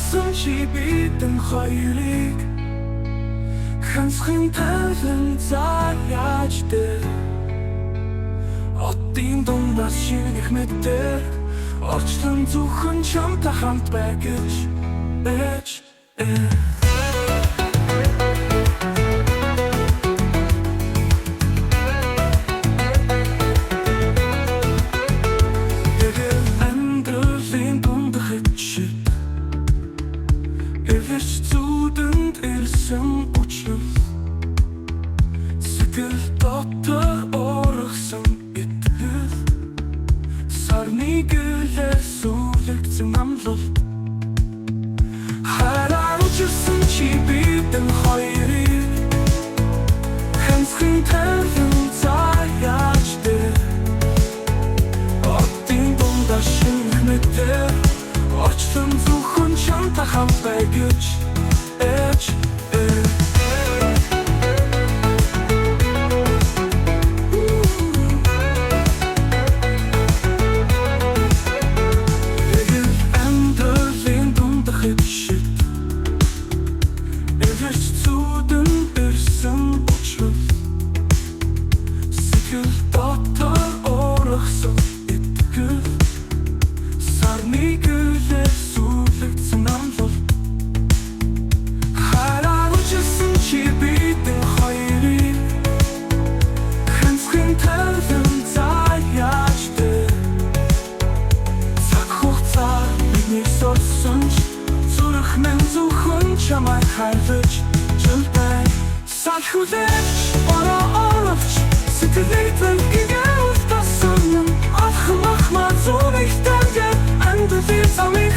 Учирсан чи бидэн хоёрыг ганцхан тавин заяаж дээр Одын дундаас шинэх мэдээ Орчлон зөвхөн чамтай хамт бай гэж Амьдралын дундах ичид Эвэрч зүудэнд ирсэн учир Сэтгэл дотор оргсон итгэл Сарны гүлээс үлэгдсэн амлал Хараар учирсан чи бидэн хоёрыг Ганцхан тавин заяаж дээр Одын дундаас шинэх мэдээ Орчлон зөвхөн чамтай хамт бай гэж Амьдралын дундах ичид Эвэрч зүудэнд ирсэн учир Сэтгэл дотор оргсон итгэл Сарны гүлээс үлэгдсэн амлал Хараар учирсан чи бидэн хоёрыг Ганцхан тавин заяаж дээр Цаг хугацаа биднийг сорсон ч Зүрх минь зөвхөн чамайг хайрлаж жылбай Салхилж, орооровч Сэтгэлийг гинээ үлдсэн Ахмах маа зүрх тангер Амьдралын замыг